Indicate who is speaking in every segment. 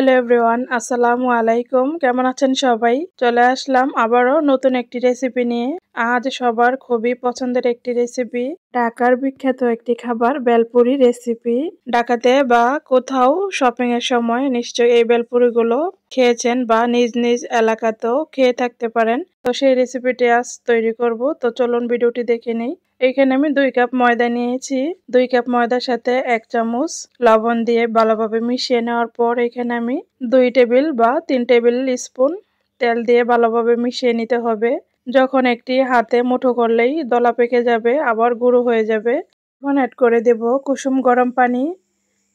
Speaker 1: Hello everyone, আসসালামু আলাইকুম। কেমন আছেন সবাই? চলে আসলাম আবারও নতুন একটি রেসিপি নিয়ে। আজ সবার খুবই পছন্দের একটি রেসিপি, ঢাকার বিখ্যাত একটি খাবার বেলপুরি রেসিপি। ঢাকাতে বা কোথাও শপিং এর সময় নিশ্চয়ই এই বেলপুরিগুলো খেয়েছেন বা নিজ নিজ এলাকাতেও খেয়ে থাকতে পারেন। তো সেই রেসিপিটি আজ তৈরি করব। তো চলুন ভিডিওটি দেখে নেই। এখানে আমি 2 কাপ ময়দা নিয়েছি। 2 কাপ ময়দার সাথে 1 চামচ লবণ দিয়ে ভালোভাবে মিশিয়ে নেওয়ার পর এখানে আমি 2 টেবিল বা 3 টেবিল স্পুন তেল দিয়ে ভালোভাবে মিশিয়ে নিতে হবে। যখন একটি হাতে মুঠো করলেই দলা পেকে যাবে, আবার গুঁড়ো হয়ে যাবে। এখন অ্যাড করে দেব কুসুম গরম পানি।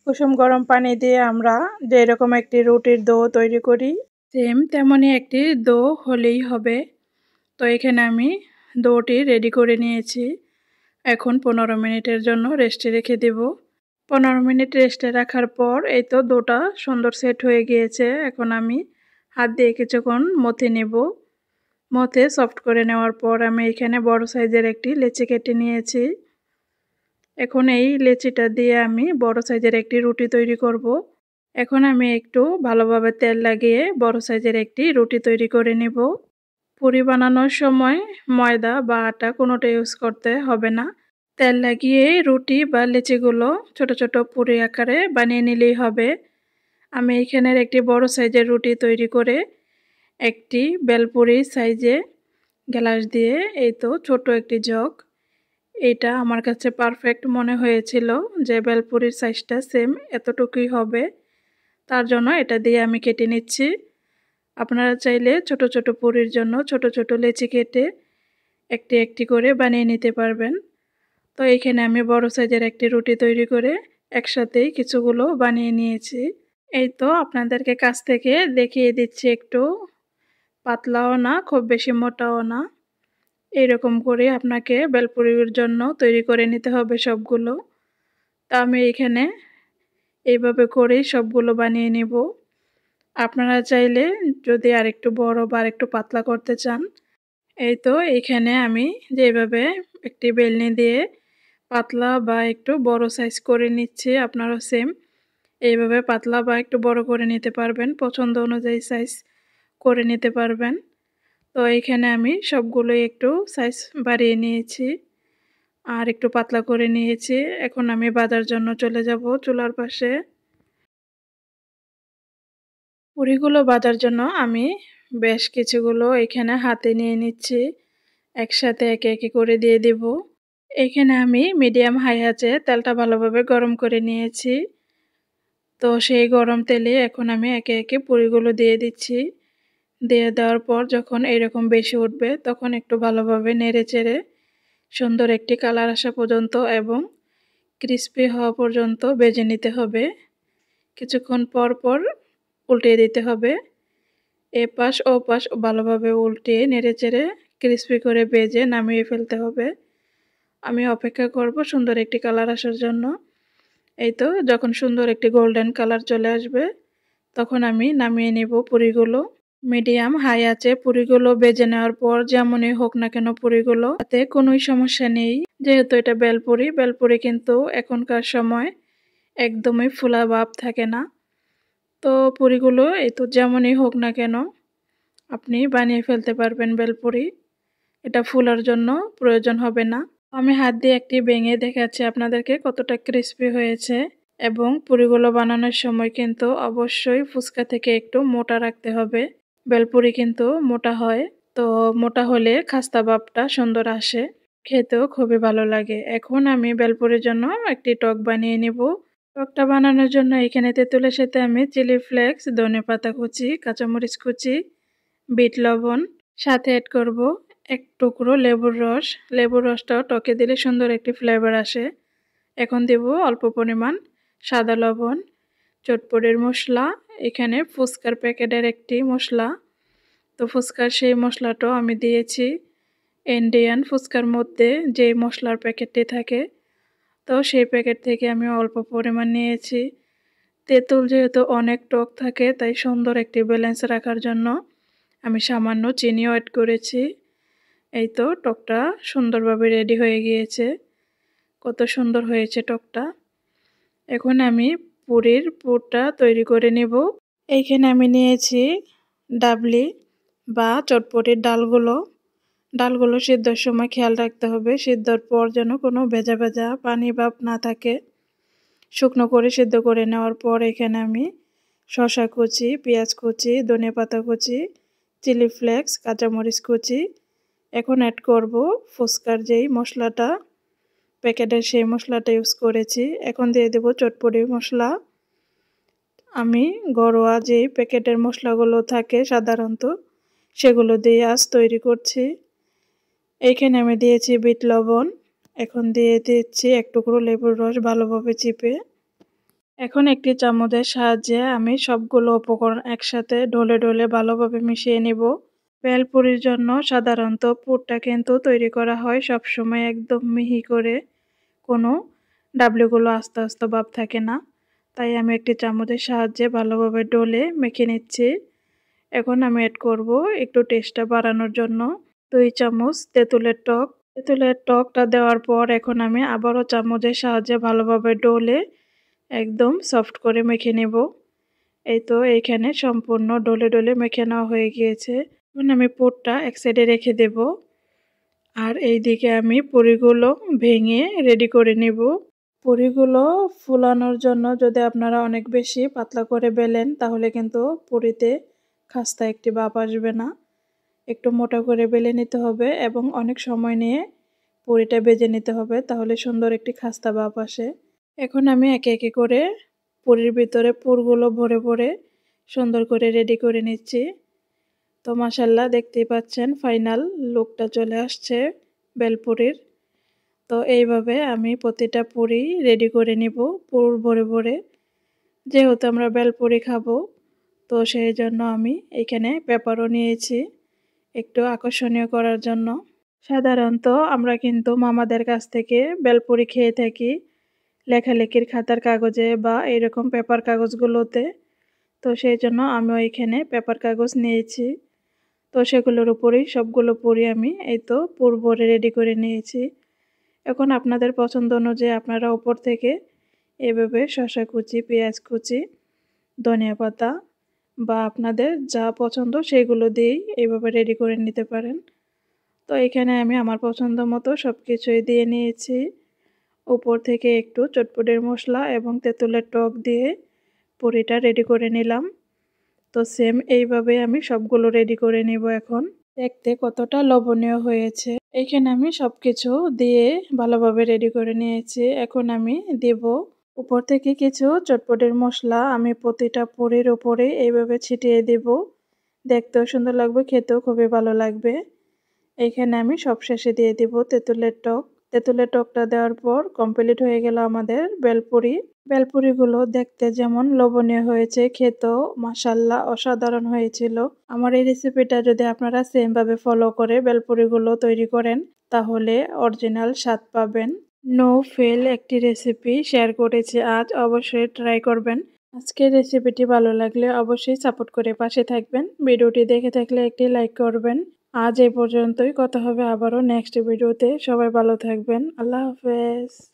Speaker 1: কুসুম গরম পানি দিয়ে আমরা যেরকম একটি রুটির ডো তৈরি করি, সেম তেমনই একটি ডো হলেই হবে। তো এখানে আমি ডোটি রেডি করে নিয়েছি। এখন 15 মিনিটের জন্য রেস্টে রেখে দেব। 15 মিনিট রেস্টে রাখার পর এই তো ডোটা সুন্দর সেট হয়ে গিয়েছে। এখন আমি হাত দিয়ে কিছুক্ষণ মথে নেব। মথে সফট করে নেওয়ার পর আমি এখানে বড় সাইজের একটি লেচি কেটে নিয়েছি। এখন এই লেচিটা দিয়ে আমি বড় সাইজের একটি রুটি তৈরি করব। এখন আমি একটু ভালোভাবে তেল লাগিয়ে বড় সাইজের একটি রুটি তৈরি করে নেব। পুরি বানানোর সময় ময়দা বা আটা কোনোটা ইউজ করতে হবে না। তেল লাগিয়ে রুটি বা লেচিগুলো ছোট ছোট পুরি আকারে বানিয়ে নিলেই হবে। আমি এখানের একটি বড় সাইজের রুটি তৈরি করে একটি বেলপুরি সাইজে গ্লাস দিয়ে এই তো ছোট একটি জগ, এটা আমার কাছে পারফেক্ট মনে হয়েছিল যে বেলপুরির সাইজটা সেম এতটুকুই হবে। তার জন্য এটা দিয়ে আমি কেটে নিচ্ছি। আপনারা চাইলে ছোট ছোট পুরির জন্য ছোট ছোট লেচি কেটে একটি একটি করে বানিয়ে নিতে পারবেন। তো এখানে আমি বড় সাইজের একটি রুটি তৈরি করে একসাথেই কিছুগুলো বানিয়ে নিয়েছি। এই তো আপনাদেরকে কাছ থেকে দেখিয়ে দিচ্ছি, একটু পাতলাও না খুব বেশি মোটাও না, এইরকম করে আপনাকে বেলপুরির জন্য তৈরি করে নিতে হবে সবগুলো। তা আমি এখানে এইভাবে করেই সবগুলো বানিয়ে নিব। আপনারা চাইলে যদি আরেকটু বড় বা আরেকটু পাতলা করতে চান, এই তো এখানে আমি যেভাবে একটি বেলনি দিয়ে পাতলা বা একটু বড় সাইজ করে নিচ্ছি, আপনারা সেম এইভাবে পাতলা বা একটু বড় করে নিতে পারবেন, পছন্দ অনুযায়ী সাইজ করে নিতে পারবেন। তো এখানে আমি সবগুলোই একটু সাইজ বাড়িয়ে নিয়েছি আর একটু পাতলা করে নিয়েছি। এখন আমি ভাজার জন্য চলে যাব চুলার পাশে। পুরিগুলো ভাজার জন্য আমি বেশ কিছুগুলো এখানে হাতে নিয়ে নিচ্ছি, একসাথে একে একে করে দিয়ে দেব। এখানে আমি মিডিয়াম হাই আঁচে তেলটা ভালোভাবে গরম করে নিয়েছি। তো সেই গরম তেলে এখন আমি একে একে পুরিগুলো দিয়ে দিচ্ছি। দিয়ে দেওয়ার পর যখন এরকম বেশি উঠবে তখন একটু ভালোভাবে নেড়ে চেড়ে সুন্দর একটি কালার আসা পর্যন্ত এবং ক্রিস্পি হওয়া পর্যন্ত ভেজে নিতে হবে। কিছুক্ষণ পর পর উল্টিয়ে দিতে হবে। এপাশ ওপাশ ভালোভাবে উল্টিয়ে নেড়ে চেড়ে ক্রিস্পি করে ভেজে নামিয়ে ফেলতে হবে। আমি অপেক্ষা করব সুন্দর একটি কালার আসার জন্য। এই তো যখন সুন্দর একটি গোল্ডেন কালার চলে আসবে তখন আমি নামিয়ে নেব পুরিগুলো। মিডিয়াম হাই আঁচে পুরিগুলো ভেজে নেওয়ার পর যেমনই হোক না কেন পুরিগুলো, তাতে কোনোই সমস্যা নেই। যেহেতু এটা বেলপুরি, বেলপুরি কিন্তু এখনকার সময় একদমই ফোলা ভাব থাকে না। তো পুরিগুলো এই তো যেমনই হোক না কেন আপনি বানিয়ে ফেলতে পারবেন বেলপুরি, এটা ফুলার জন্য প্রয়োজন হবে না। আমি হাত দিয়ে একটি ভেঙে দেখাচ্ছি আপনাদেরকে কতটা ক্রিস্পি হয়েছে। এবং পুরিগুলো বানানোর সময় কিন্তু অবশ্যই ফুচকা থেকে একটু মোটা রাখতে হবে। বেলপুরি কিন্তু মোটা হয়, তো মোটা হলে খাস্তা ভাবটা সুন্দর আসে, খেতেও খুবই ভালো লাগে। এখন আমি বেলপুরির জন্য একটি টক বানিয়ে নেব। টকটা বানানোর জন্য এখানে তেঁতুলের সাথে আমি চিলি ফ্লেক্স, ধনেপাতা কুচি, কাঁচামরিচ কুচি, বিট লবণ, সাথে অ্যাড করব এক টুকরো লেবুর রস। লেবুর রসটাও টকে দিলে সুন্দর একটি ফ্লেভার আসে। এখন দেব অল্প পরিমাণ সাদা লবণ, চটপটির মশলা, এখানে ফুচকার প্যাকেটের একটি মশলা। তো ফুচকার সেই মশলাটাও আমি দিয়েছি। ইন্ডিয়ান ফুচকার মধ্যে যে মশলার প্যাকেটটি থাকে, তো সেই প্যাকেট থেকে আমি অল্প পরিমাণ নিয়েছি। তেঁতুল যেহেতু অনেক টক থাকে তাই সুন্দর একটি ব্যালেন্স রাখার জন্য আমি সামান্য চিনিও অ্যাড করেছি। এই তো টকটা সুন্দরভাবে রেডি হয়ে গিয়েছে, কত সুন্দর হয়েছে টকটা। এখন আমি পুরির পুরটা তৈরি করে নেব। এইখানে আমি নিয়েছি ডাবলি বা চটপটির ডালগুলো সিদ্ধর সময় খেয়াল রাখতে হবে, সিদ্ধর পর যেন কোনো ভেজা ভেজা পানি ভাব না থাকে। শুকনো করে সিদ্ধ করে নেওয়ার পর এখানে আমি শসা কুচি, পেঁয়াজ কুচি, ধনেপাতা কুচি, চিলি ফ্লেক্স, কাঁচামরিচ কুচি এখন অ্যাড করব ফুচকার যেই মশলাটা, প্যাকেটের সেই মশলাটা ইউজ করেছি। এখন দিয়ে দেব চটপটি মশলা। আমি ঘরোয়া যেই প্যাকেটের মশলাগুলো থাকে সাধারণত সেগুলো দিয়ে আজ তৈরি করছি। এইখানে আমি দিয়েছি বিট লবণ। এখন দিয়ে দিচ্ছি এক টুকরো লেবুর রস ভালোভাবে চিপে। এখন একটি চামচের সাহায্যে আমি সবগুলো উপকরণ একসাথে ঢলে ঢলে ভালোভাবে মিশিয়ে নিব। ভেলপুরির জন্য সাধারণত পুরটা কিন্তু তৈরি করা হয় সবসময় একদম মিহি করে, কোনো ডাবলিগুলো আস্তে আস্তে ভাব থাকে না। তাই আমি একটি চামচের সাহায্যে ভালোভাবে ডলে মেখে নিচ্ছি। এখন আমি অ্যাড করব একটু টেস্টটা বাড়ানোর জন্য 2 চামচ তেঁতুলের টক। তেঁতুলের টকটা দেওয়ার পর এখন আমি আবারও চামচের সাহায্যে ভালোভাবে ডলে একদম সফট করে মেখে নেব। এই তো এইখানে সম্পূর্ণ ডলে ডলে মেখে নেওয়া হয়ে গিয়েছে। এখন আমি পুরটা এক সাইডে রেখে দেব, আর এই দিকে আমি পুরিগুলো ভেঙে রেডি করে নেব। পুরিগুলো ফুলানোর জন্য যদি আপনারা অনেক বেশি পাতলা করে বেলেন তাহলে কিন্তু পুরিতে খাস্তা একটি ভাব আসবে না। একটু মোটা করে বেলে নিতে হবে এবং অনেক সময় নিয়ে পুরিটা ভেজে নিতে হবে, তাহলে সুন্দর একটি খাস্তা ভাব আসে। এখন আমি একে একে করে পুরির ভিতরে পুরগুলো ভরে ভরে সুন্দর করে রেডি করে নিচ্ছি। তো মাশাআল্লাহ দেখতেই পাচ্ছেন ফাইনাল লুকটা চলে আসছে বেলপুরির। তো এইভাবে আমি প্রতিটা পুরি রেডি করে নিব পুর ভরে ভরে। যেহেতু আমরা বেলপুরি খাবো তো সেই জন্য আমি এখানে পেপারও নিয়েছি একটু আকর্ষণীয় করার জন্য। সাধারণত আমরা কিন্তু মামাদের কাছ থেকে বেলপুরি খেয়ে থাকি লেখালেখির খাতার কাগজে বা এরকম পেপার কাগজগুলোতে। তো সেই জন্য আমিও এখানে পেপার কাগজ নিয়েছি। তো সেগুলোর উপরেই সবগুলো পুরি আমি এই তো পুর ভরে রেডি করে নিয়েছি। এখন আপনাদের পছন্দ অনুযায়ী আপনারা উপর থেকে এভাবে শসা কুচি, পেঁয়াজ কুচি, ধনিয়া পাতা বা আপনাদের যা পছন্দ সেগুলো দিয়েই এইভাবে রেডি করে নিতে পারেন। তো এখানে আমি আমার পছন্দ মতো সব কিছুই দিয়ে নিয়েছি। উপর থেকে একটু চটপটির মশলা এবং তেঁতুলের টক দিয়ে পুরিটা রেডি করে নিলাম। তো সেম এইভাবে আমি সবগুলো রেডি করে নিব। এখন দেখতে কতটা লোভনীয় হয়েছে। এইখানে আমি সবকিছু দিয়ে ভালোভাবে রেডি করে নিয়েছি। এখন আমি দেব উপর থেকে কিছু চটপটির মশলা। আমি প্রতিটা পুরির উপরে এইভাবে ছিটিয়ে দেব। দেখতেও সুন্দর লাগবে, খেতেও খুবই ভালো লাগবে। এইখানে আমি সবশেষে দিয়ে দিব তেঁতুলের টক। তেঁতুলের টকটা দেওয়ার পর কমপ্লিট হয়ে গেল আমাদের বেলপুরি। বেলপুরিগুলো দেখতে যেমন লোভনীয় হয়েছে, খেতেও মাশাআল্লাহ অসাধারণ হয়েছিল। আমার এই রেসিপিটা যদি আপনারা সেম ভাবে ফলো করে বেলপুরিগুলো তৈরি করেন তাহলে অরিজিনাল স্বাদ পাবেন। নো ফেল একটি রেসিপি শেয়ার করেছি আজ, অবশ্যই ট্রাই করবেন। আজকের রেসিপিটি ভালো লাগলে অবশ্যই সাপোর্ট করে পাশে থাকবেন। ভিডিওটি দেখে থাকলে একটি লাইক করবেন। আজ এই পর্যন্তই, কথা হবে আবারও নেক্সট ভিডিওতে। সবাই ভালো থাকবেন। আল্লাহ হাফেজ।